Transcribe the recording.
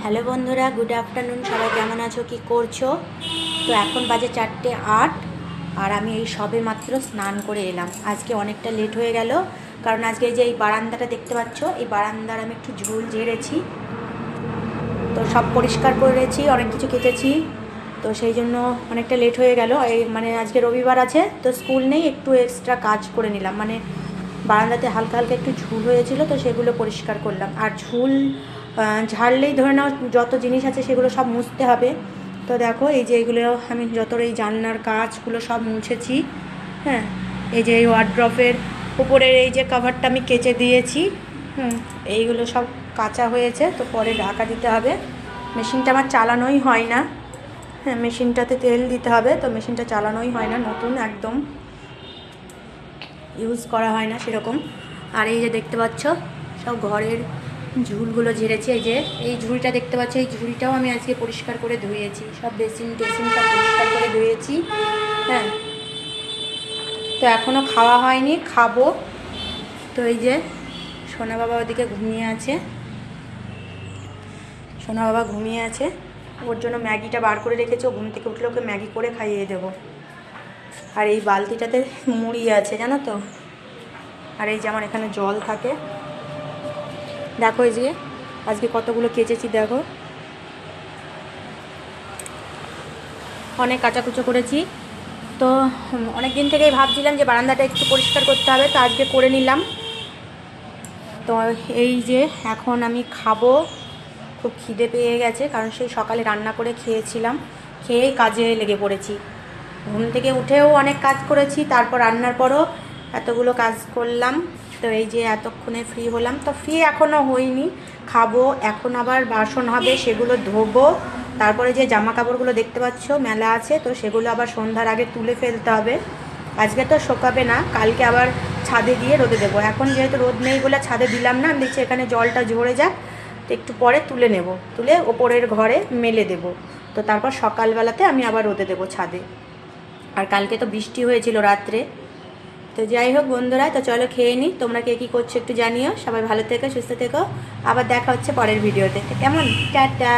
Hello বন্ধুরা, good afternoon. সবাই কেমন আছো, কি করছো? তো এখন বাজে 4:08 আর আমি এই সবে মাত্র স্নান করে এলাম। আজকে অনেকটা লেট হয়ে গেল, কারণ আজকে যে এই বারান্দাটা দেখতে পাচ্ছ, এই বারান্দার আমি একটু ঝুল ঝেড়েছি, তো সব পরিষ্কার করেছি, অনেক কিছু কেটেছি, তো সেই জন্য অনেকটা লেট হয়ে গেল। এই মানে আজকে রবিবার আছে, তো স্কুল নেই, একটু এক্সট্রা কাজ করে নিলাম। মানে বারান্দাতে হালকা হালকা একটু ঝুল হয়েছিল, তো সেগুলো পরিষ্কার করলাম। আর ঝুল ঝাড়লেই ধরে নাও যত জিনিস আছে সেগুলো সব মুছতে হবে। তো দেখো এই যে এগুলো আমি যত এই জানলার কাঁচগুলো সব মুছেছি। হ্যাঁ, এই যে এই ওয়ার্ড্রপের উপরের এই যে কভারটা আমি কেচে দিয়েছি। এইগুলো সব কাঁচা হয়েছে, তো পরে ঢাকা দিতে হবে। মেশিনটা আমার চালানোই হয় না। হ্যাঁ, মেশিনটাতে তেল দিতে হবে, তো মেশিনটা চালানোই হয় না, নতুন একদম, ইউজ করা হয় না সেরকম। আর এই যে দেখতে পাচ্ছ সব ঘরের ঝুলগুলো ঝেড়েছি। এই যে এই ঝুড়িটা দেখতে পাচ্ছ, এই ঝুড়িটাও আমি আজকে পরিষ্কার করে ধুয়েছি, সব বেসিন টেসিন সব পরিষ্কার করে ধুয়েছি। হ্যাঁ, তো এখনও খাওয়া হয়নি, খাবো। তো এই যে সোনা বাবা ওদিকে ঘুমিয়ে আছে, সোনা বাবা ঘুমিয়ে আছে, ওর জন্য ম্যাগিটা বার করে রেখেছি, ও ঘুম থেকে উঠলে ওকে ম্যাগি করে খাইয়ে দেবো। আর এই বালতিটাতে মুড়ি আছে, জানো তো। আর এই যে আমার এখানে জল থাকে, দেখো এই যে আজকে কতগুলো কেচেছি, দেখো অনেক কাচাকুচো করেছি। তো অনেক দিন থেকেই ভাবছিলাম যে বারান্দাটা একটু পরিষ্কার করতে হবে, তো আজকে করে নিলাম। তো এই যে এখন আমি খাবো, খুব খিদে পেয়ে গেছে, কারণ সেই সকালে রান্না করে খেয়েছিলাম, খেয়েই কাজে লেগে পড়েছি। ঘুম থেকে উঠেও অনেক কাজ করেছি, তারপর রান্নার পরও এতগুলো কাজ করলাম। তো এই যে এতক্ষণে ফ্রি হলাম, তো ফ্রি এখনও হইনি, খাবো। এখন আবার বাসন হবে, সেগুলো ধোবো। তারপরে যে জামা কাপড়গুলো দেখতে পাচ্ছ মেলা আছে, তো সেগুলো আবার সন্ধ্যার আগে তুলে ফেলতে হবে। আজকে তো শোকাবে না, কালকে আবার ছাদে দিয়ে রোদে দেবো। এখন যেহেতু রোদ নেই বলে ছাদে দিলাম না, আমি দেখছি এখানে জলটা ঝরে যাক, তো একটু পরে তুলে নেব, তুলে ওপরের ঘরে মেলে দেব। তো তারপর সকালবেলাতে আমি আবার রোদে দেবো ছাদে। আর কালকে তো বৃষ্টি হয়েছিল রাত্রে। তো যাই হোক বন্ধুরা, তো চলো খেয়ে নিই। তোমরা কে কী করছো একটু জানিও। সবাই ভালো থেকো, সুস্থ থেকো। আবার দেখা হচ্ছে পরের ভিডিওতে, কেমন? টাটা।